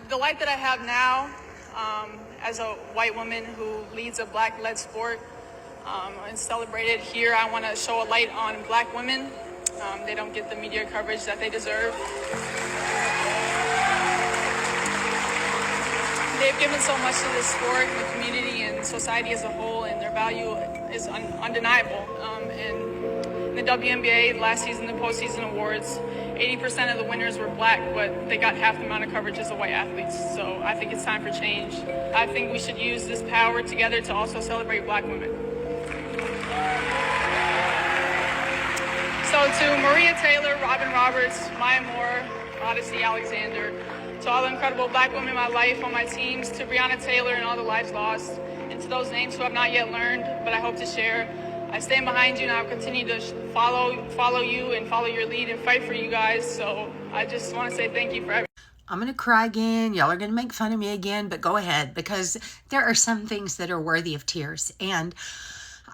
the light that I have now, as a white woman who leads a Black-led sport and celebrated here, I want to show a light on Black women. They don't get the media coverage that they deserve. They've given so much to this sport, the community, and society as a whole, and their value is undeniable. In the WNBA last season, the postseason awards, 80% of the winners were Black, but they got half the amount of coverage as the white athletes. So I think it's time for change. I think we should use this power together to also celebrate Black women. So to Maria Taylor, Robin Roberts, Maya Moore, Odyssey Alexander, to all the incredible Black women in my life, on my teams, to Breonna Taylor and all the lives lost, and to those names who have not yet learned, but I hope to share, I stand behind you and I will continue to follow you and follow your lead and fight for you guys. So I just want to say thank you for everything. I'm going to cry again. Y'all are going to make fun of me again, but go ahead, because there are some things that are worthy of tears. And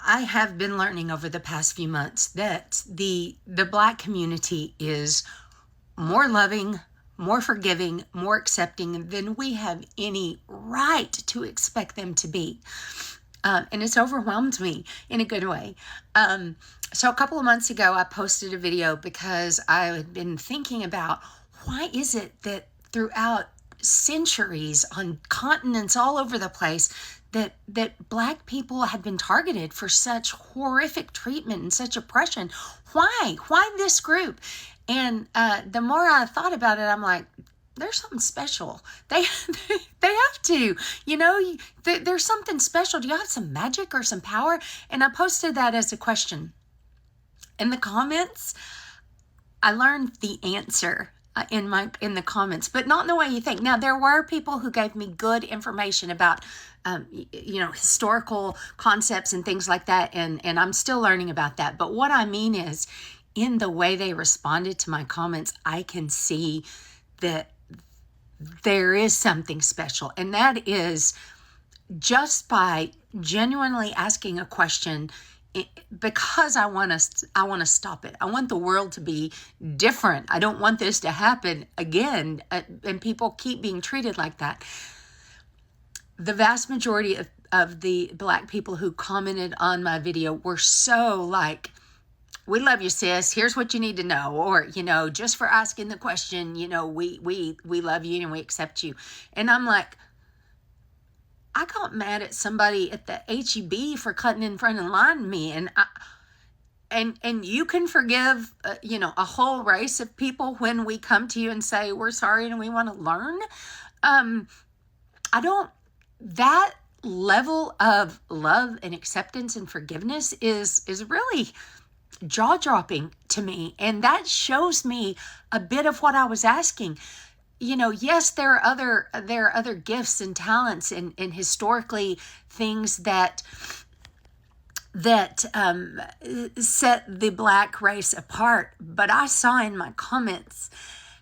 I have been learning over the past few months that the Black community is more loving, more forgiving, more accepting than we have any right to expect them to be. And it's overwhelmed me in a good way. So a couple of months ago, I posted a video because I had been thinking about why is it that throughout centuries on continents all over the place that Black people had been targeted for such horrific treatment and such oppression. Why this group? And the more I thought about it, I'm like, there's something special. They have to, there's something special. Do you have some magic or some power? And I posted that as a question. In the comments, I learned the answer in the comments, but not in the way you think. Now, there were people who gave me good information about, historical concepts and things like that. And I'm still learning about that. But what I mean is, in the way they responded to my comments, I can see that there is something special. And that is just by genuinely asking a question, because I want to stop it. I want the world to be different. I don't want this to happen again. And people keep being treated like that. The vast majority of the Black people who commented on my video were so like, we love you, sis. Here's what you need to know. Or, just for asking the question, we love you and we accept you. And I'm like, I got mad at somebody at the HEB for cutting in front of line of me. And you can forgive, a whole race of people when we come to you and say, we're sorry and we want to learn. That level of love and acceptance and forgiveness is really jaw-dropping to me. And that shows me a bit of what I was asking. Yes, there are other gifts and talents and historically things that set the Black race apart. But I saw in my comments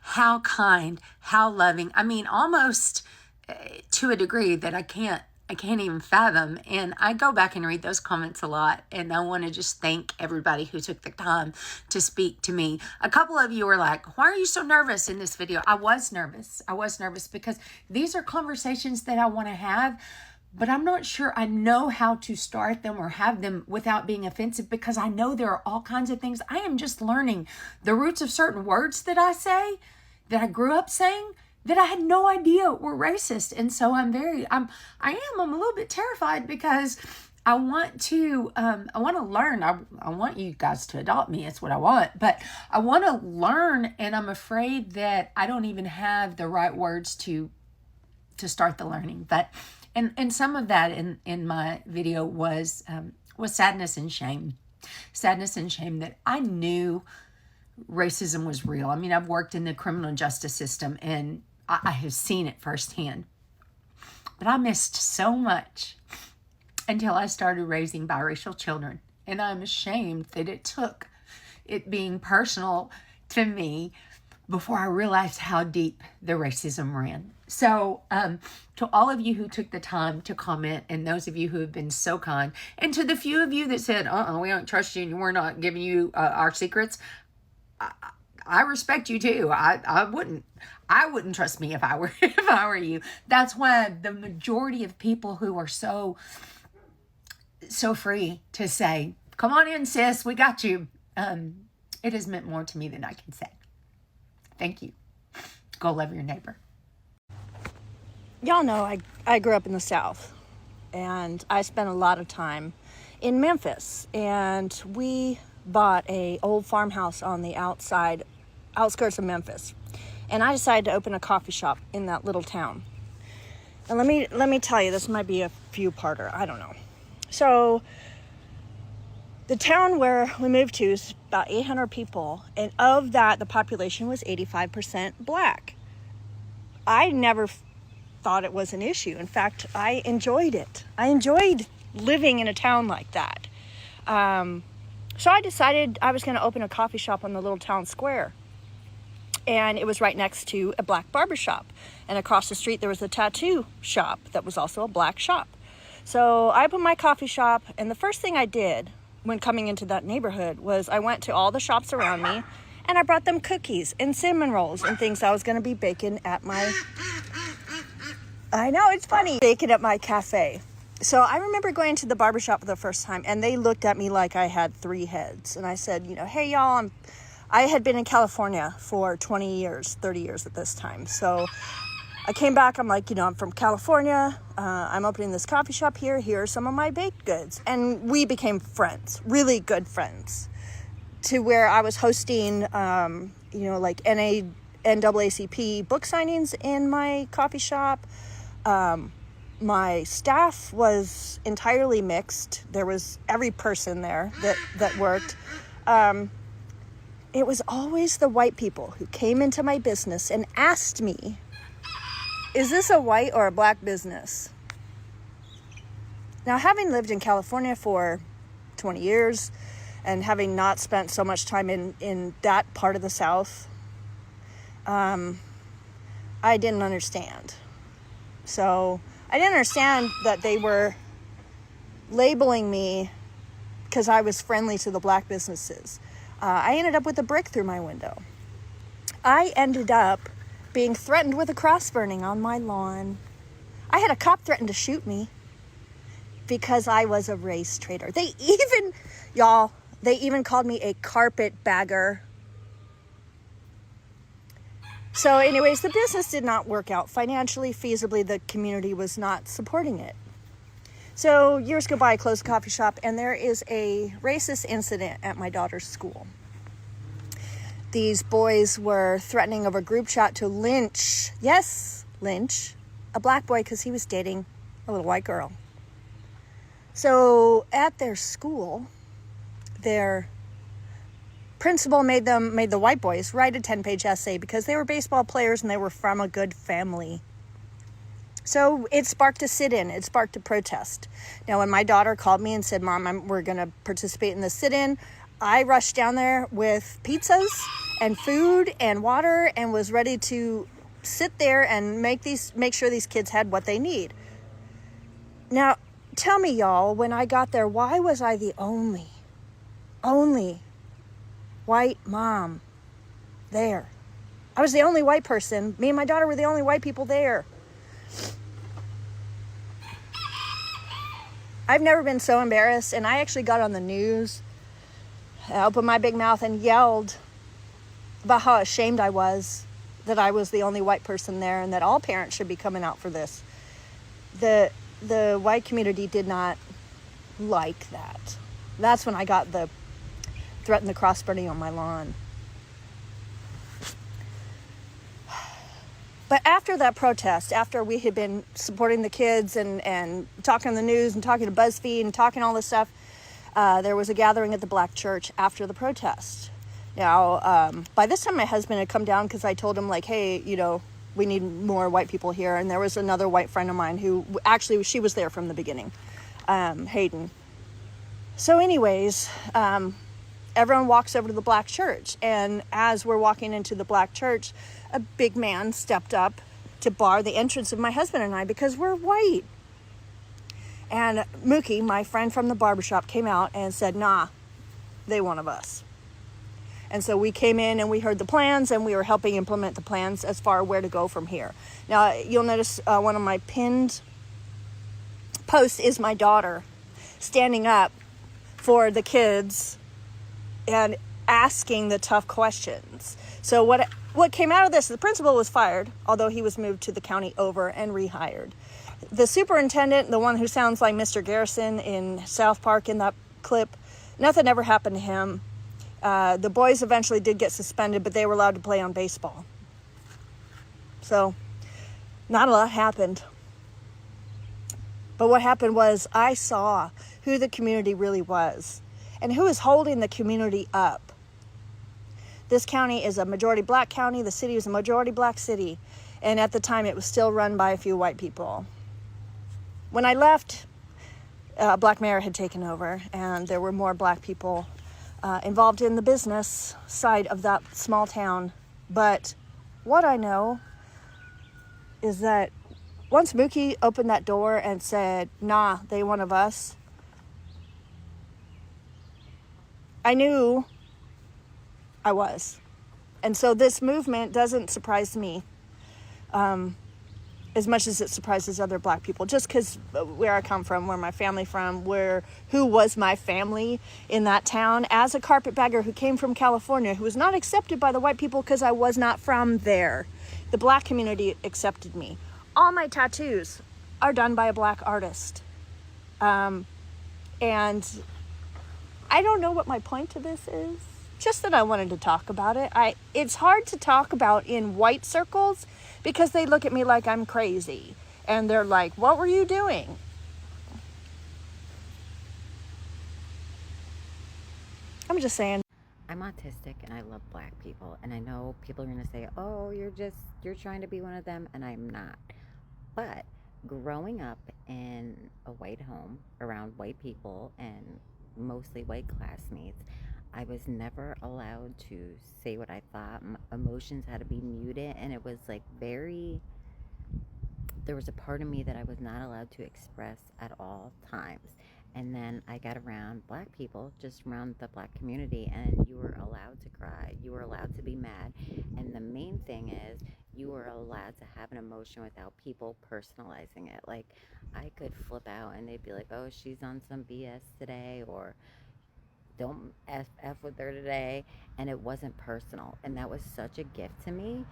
how kind, how loving, almost to a degree that I can't even fathom. And I go back and read those comments a lot. And I want to just thank everybody who took the time to speak to me. A couple of you were like, why are you so nervous in this video? I was nervous because these are conversations that I want to have, but I'm not sure I know how to start them or have them without being offensive, because I know there are all kinds of things. I am just learning the roots of certain words that I say, that I grew up saying, that I had no idea were racist. And so I'm a little bit terrified, because I want to learn. I want you guys to adopt me. It's what I want, but I want to learn. And I'm afraid that I don't even have the right words to start the learning. But, and some of that in my video was sadness and shame that I knew racism was real. I've worked in the criminal justice system and I have seen it firsthand. But I missed so much until I started raising biracial children. And I'm ashamed that it took it being personal to me before I realized how deep the racism ran. So to all of you who took the time to comment, and those of you who have been so kind, and to the few of you that said, we don't trust you and we're not giving you our secrets, I respect you too. I wouldn't trust me if I were if I were you. That's why the majority of people who are so free to say, "Come on in, sis, we got you." It has meant more to me than I can say. Thank you. Go love your neighbor. Y'all know I grew up in the South, and I spent a lot of time in Memphis, and we bought a old farmhouse on the outskirts of Memphis, and I decided to open a coffee shop in that little town. And let me tell you, this might be a few-parter, I don't know. So the town where we moved to is about 800 people, and of that, the population was 85% black. I never thought it was an issue. In fact, I enjoyed it. I enjoyed living in a town like that. So I decided I was going to open a coffee shop on the little town square. And it was right next to a black barber shop. And across the street, there was a tattoo shop that was also a black shop. So I opened my coffee shop, and the first thing I did when coming into that neighborhood was I went to all the shops around me, and I brought them cookies and cinnamon rolls and things I was going to be baking at my... I know, it's funny. Baking at my cafe. So I remember going to the barbershop for the first time, and they looked at me like I had 3 heads. And I said, hey, y'all, I had been in California for 20 years, 30 years at this time. So I came back, I'm like, I'm from California. I'm opening this coffee shop here. Here are some of my baked goods. And we became friends, really good friends, to where I was hosting, like NAACP book signings in my coffee shop. My staff was entirely mixed. There was every person there that worked. It was always the white people who came into my business and asked me, is this a white or a black business? Now, having lived in California for 20 years and having not spent so much time in that part of the South, I didn't understand. So I didn't understand that they were labeling me because I was friendly to the black businesses. I ended up with a brick through my window. I ended up being threatened with a cross burning on my lawn. I had a cop threaten to shoot me because I was a race traitor. They even called me a carpetbagger. So anyways, the business did not work out financially, feasibly. The community was not supporting it. So years go by, I closed the coffee shop, and there is a racist incident at my daughter's school. These boys were threatening over group chat to lynch a black boy because he was dating a little white girl. So at their school, their principal made the white boys write a 10-page essay because they were baseball players and they were from a good family. So it sparked a sit-in. It sparked a protest. Now, when my daughter called me and said, Mom, we're going to participate in the sit-in, I rushed down there with pizzas and food and water and was ready to sit there and make sure these kids had what they need. Now, tell me, y'all, when I got there, why was I the only white mom there? I was the only white person. Me and my daughter were the only white people there. I've never been so embarrassed, and I actually got on the news. I opened my big mouth and yelled about how ashamed I was that I was the only white person there and that all parents should be coming out for this. The white community did not like that. That's when I got the threaten the cross burning on my lawn. But after that protest, after we had been supporting the kids and talking on the news and talking to BuzzFeed and talking all this stuff, there was a gathering at the black church after the protest. Now, by this time my husband had come down because I told him, like, hey, we need more white people here. And there was another white friend of mine who actually, she was there from the beginning, Hayden. So anyways, everyone walks over to the black church. And as we're walking into the black church, a big man stepped up to bar the entrance of my husband and I because we're white. And Mookie, my friend from the barbershop, came out and said, nah, they one of us. And so we came in and we heard the plans, and we were helping implement the plans as far where to go from here. Now, you'll notice one of my pinned posts is my daughter standing up for the kids and asking the tough questions. So what came out of this, the principal was fired, although he was moved to the county over and rehired. The superintendent, the one who sounds like Mr. Garrison in South Park in that clip, nothing ever happened to him. The boys eventually did get suspended, but they were allowed to play on baseball. So, not a lot happened. But what happened was I saw who the community really was and who is holding the community up. This county is a majority black county. The city is a majority black city. And at the time, it was still run by a few white people. When I left, a black mayor had taken over, and there were more black people involved in the business side of that small town. But what I know is that once Mookie opened that door and said, nah, they one of us, I knew I was. And so this movement doesn't surprise me as much as it surprises other black people, just because where I come from, where my family from, who was my family in that town as a carpetbagger who came from California, who was not accepted by the white people because I was not from there. The black community accepted me. All my tattoos are done by a black artist. And I don't know what my point to this is, just that I wanted to talk about it. It's hard to talk about in white circles because they look at me like I'm crazy. And they're like, what were you doing? I'm just saying. I'm autistic and I love black people. And I know people are going to say, oh, you're trying to be one of them. And I'm not. But growing up in a white home around white people and mostly white classmates, I was never allowed to say what I thought. My emotions had to be muted, and it was like there was a part of me that I was not allowed to express at all times. And then I got around black people, just around the black community, and you were allowed to cry. You were allowed to be mad. And the main thing is you were allowed to have an emotion without people personalizing it. Like, I could flip out and they'd be like, oh, she's on some BS today, or don't F with her today. And it wasn't personal. And that was such a gift to me,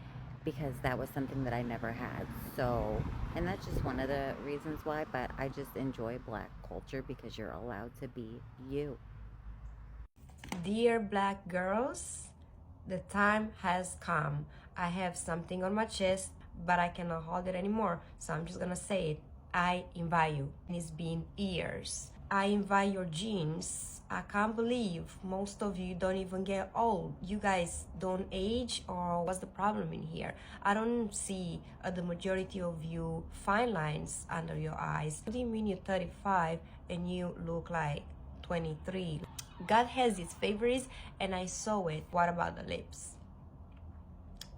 because that was something that I never had. So, and that's just one of the reasons why, but I just enjoy black culture because you're allowed to be you. Dear black girls, the time has come. I have something on my chest, but I cannot hold it anymore. So I'm just gonna say it. I invite you. It's been years. I invite your genes. I can't believe most of you don't even get old. You guys don't age, or what's the problem in here? I don't see the majority of you fine lines under your eyes. What do you mean you're 35 and you look like 23? God has his favorites and I saw it. What about the lips?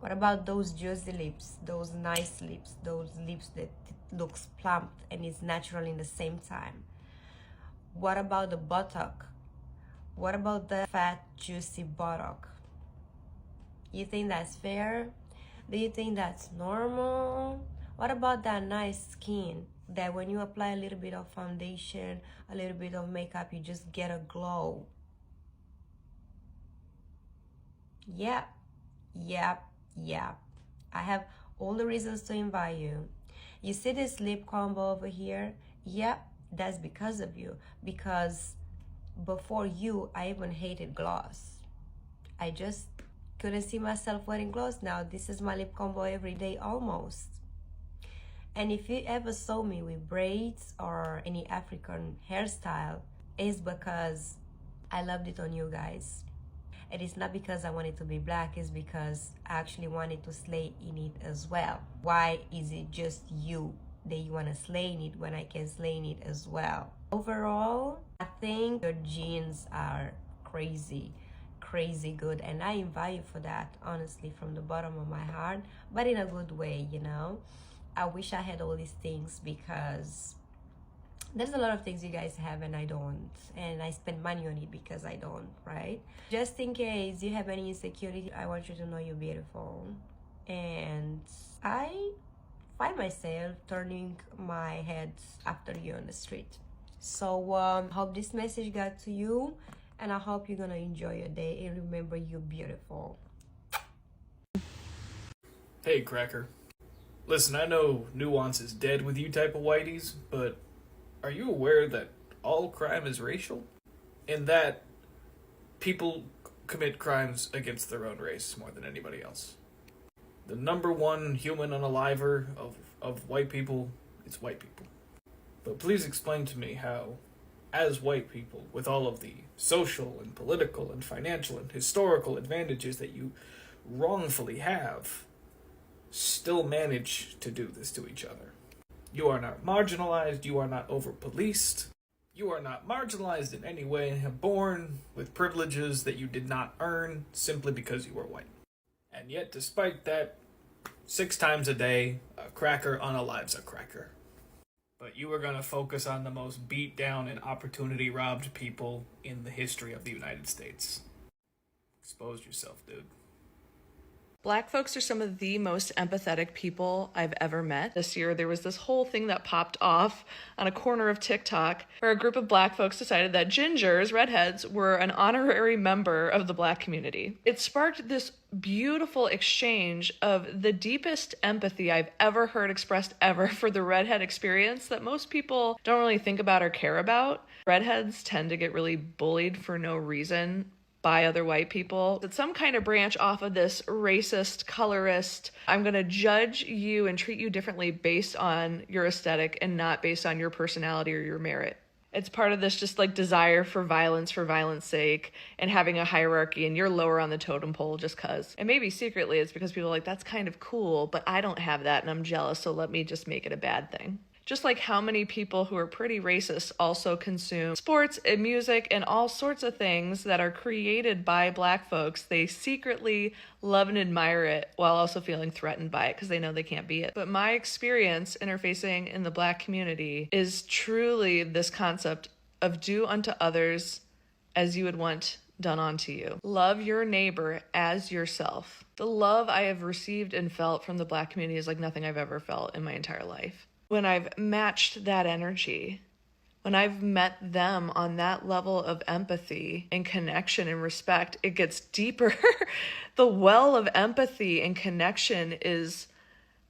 What about those juicy lips, those nice lips, those lips that looks plump and is natural in the same time? What about the buttock? What about the fat, juicy buttock? You think that's fair? Do you think that's normal? What about that nice skin that when you apply a little bit of foundation, a little bit of makeup, you just get a glow? Yep. I have all the reasons to invite you. You see this lip combo over here? Yep, that's because of you. Because before you, I even hated gloss. I just couldn't see myself wearing gloss. Now this is my lip combo every day almost. And if you ever saw me with braids or any African hairstyle, it's because I loved it on you guys. And it's not because I wanted to be black, it's because I actually wanted to slay in it as well. Why is it just you that you want to slay in it when I can slay in it as well? Overall, I think your genes are crazy good, and I invite you for that, honestly, from the bottom of my heart, but in a good way, you know. I wish I had all these things because There's a lot of things you guys have and I don't, and I spend money on it because I don't, right? Just in case you have any insecurity, I want you to know you're beautiful. And I find myself turning my head after you on the street. So hope this message got to you, and I hope you're gonna enjoy your day and remember you're beautiful. Hey, Cracker. Listen, I know nuance is dead with you type of whiteys, but are you aware that all crime is racial? And that people commit crimes against their own race more than anybody else? The number one human unaliver of white people is white people. But please explain to me how, as white people, with all of the social and political and financial and historical advantages that you wrongfully have, still manage to do this to each other. You are not marginalized, you are not over-policed, you are not marginalized in any way, born with privileges that you did not earn simply because you were white. And yet, despite that, 6 times a day, a cracker unalives a cracker. But you are going to focus on the most beat down and opportunity robbed people in the history of the United States. Expose yourself, dude. Black folks are some of the most empathetic people I've ever met. This year, there was this whole thing that popped off on a corner of TikTok where a group of black folks decided that gingers, redheads, were an honorary member of the black community. It sparked this beautiful exchange of the deepest empathy I've ever heard expressed ever for the redhead experience that most people don't really think about or care about. Redheads tend to get really bullied for no reason by other white people. It's some kind of branch off of this racist, colorist, I'm gonna judge you and treat you differently based on your aesthetic and not based on your personality or your merit. It's part of this just like desire for violence sake and having a hierarchy, and you're lower on the totem pole just cause. And maybe secretly it's because people are like, that's kind of cool, but I don't have that and I'm jealous, so let me just make it a bad thing. Just like how many people who are pretty racist also consume sports and music and all sorts of things that are created by black folks. They secretly love and admire it while also feeling threatened by it because they know they can't be it. But my experience interfacing in the black community is truly this concept of do unto others as you would want done unto you. Love your neighbor as yourself. The love I have received and felt from the black community is like nothing I've ever felt in my entire life. When I've matched that energy, when I've met them on that level of empathy and connection and respect, it gets deeper. The well of empathy and connection is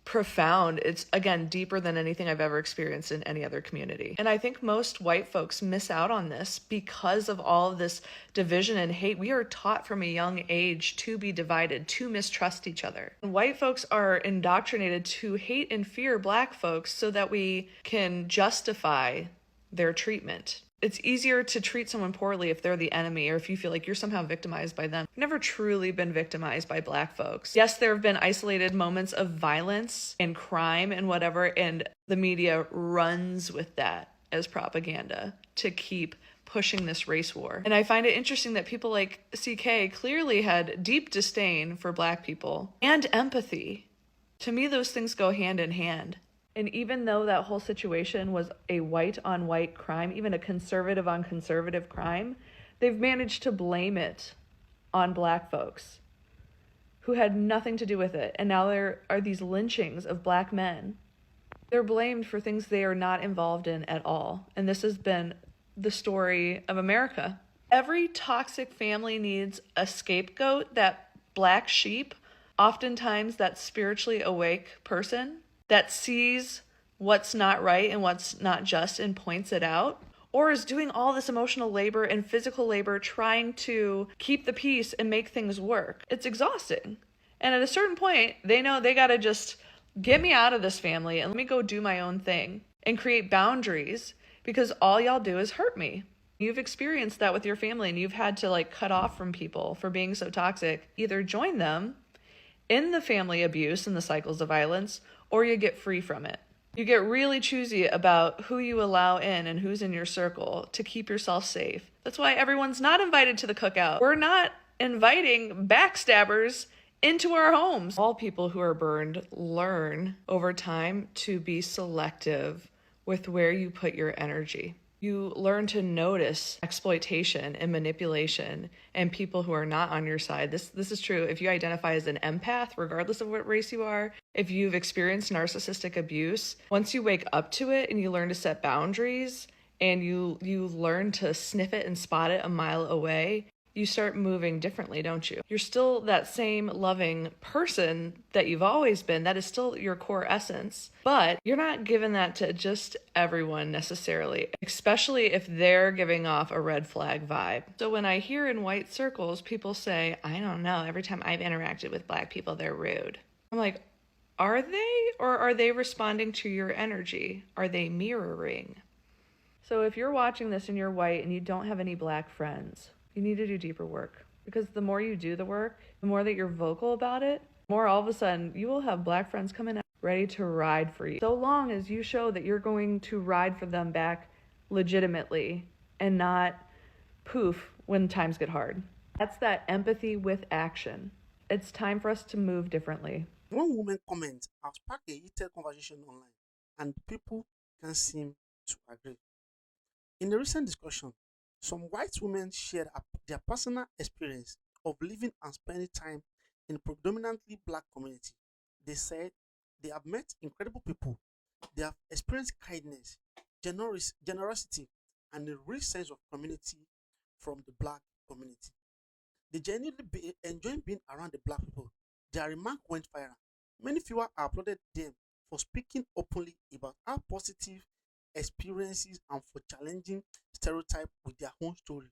profound. It's, again, deeper than anything I've ever experienced in any other community. And I think most white folks miss out on this because of all of this division and hate. We are taught from a young age to be divided, to mistrust each other. And white folks are indoctrinated to hate and fear black folks so that we can justify their treatment. It's easier to treat someone poorly if they're the enemy or if you feel like you're somehow victimized by them. I've never truly been victimized by black folks. Yes, there have been isolated moments of violence and crime and whatever, and the media runs with that as propaganda to keep pushing this race war. And I find it interesting that people like CK clearly had deep disdain for black people and empathy. To me, those things go hand in hand. And even though that whole situation was a white-on-white crime, even a conservative-on-conservative crime, they've managed to blame it on black folks who had nothing to do with it. And now there are these lynchings of black men. They're blamed for things they are not involved in at all. And this has been the story of America. Every toxic family needs a scapegoat, that black sheep, oftentimes that spiritually awake person that sees what's not right and what's not just and points it out, or is doing all this emotional labor and physical labor trying to keep the peace and make things work. It's exhausting. And at a certain point, they know they gotta just get me out of this family and let me go do my own thing and create boundaries because all y'all do is hurt me. You've experienced that with your family and you've had to like cut off from people for being so toxic. Either join them in the family abuse and the cycles of violence, or you get free from it. You get really choosy about who you allow in and who's in your circle to keep yourself safe. That's why everyone's not invited to the cookout. We're not inviting backstabbers into our homes. All people who are burned learn over time to be selective with where you put your energy. You learn to notice exploitation and manipulation and people who are not on your side. This is true if you identify as an empath, regardless of what race you are. If you've experienced narcissistic abuse, once you wake up to it and you learn to set boundaries and you learn to sniff it and spot it a mile away, you start moving differently, don't you? You're still that same loving person that you've always been. That is still your core essence. But you're not giving that to just everyone necessarily, especially if they're giving off a red flag vibe. So when I hear in white circles, people say, I don't know, every time I've interacted with Black people, they're rude. I'm like, are they? Or are they responding to your energy? Are they mirroring? So if you're watching this and you're white and you don't have any Black friends, you need to do deeper work, because the more you do the work, the more that you're vocal about it, the more all of a sudden you will have Black friends coming out ready to ride for you. So long as you show that you're going to ride for them back legitimately and not poof when times get hard. That's that empathy with action. It's time for us to move differently. One woman comment has sparked a heated conversation online, and people can't seem to agree. In a recent discussion, some white women shared their personal experience of living and spending time in a predominantly Black community. They said they have met incredible people, they have experienced kindness, generosity, and a real sense of community from the Black community. They genuinely enjoy being around the Black people. Their remark went viral. Many fewer applauded them for speaking openly about how positive experiences and for challenging stereotypes with their own story.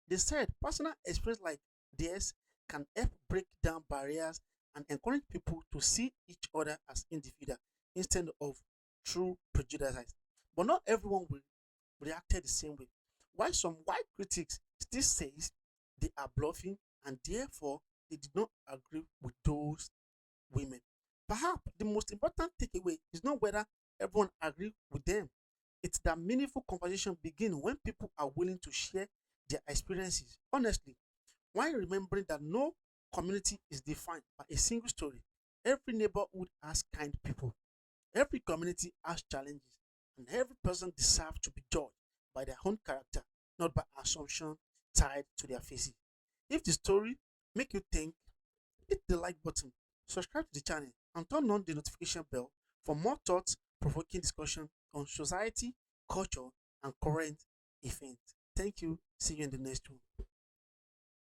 They said personal experience like theirs can help break down barriers and encourage people to see each other as individuals instead of true prejudices. But not everyone will reacted the same way. While some white critics still says they are bluffing and therefore they did not agree with those women. Perhaps the most important takeaway is not whether everyone agrees with them. It's that meaningful conversation begins when people are willing to share their experiences honestly, while remembering that no community is defined by a single story. Every neighborhood has kind people, every community has challenges, and every person deserves to be judged by their own character, not by assumption tied to their faces. If the story make you think, hit the like button, subscribe to the channel, and turn on the notification bell for more thought-provoking discussion on society, culture, and current events. Thank you. See you in the next one.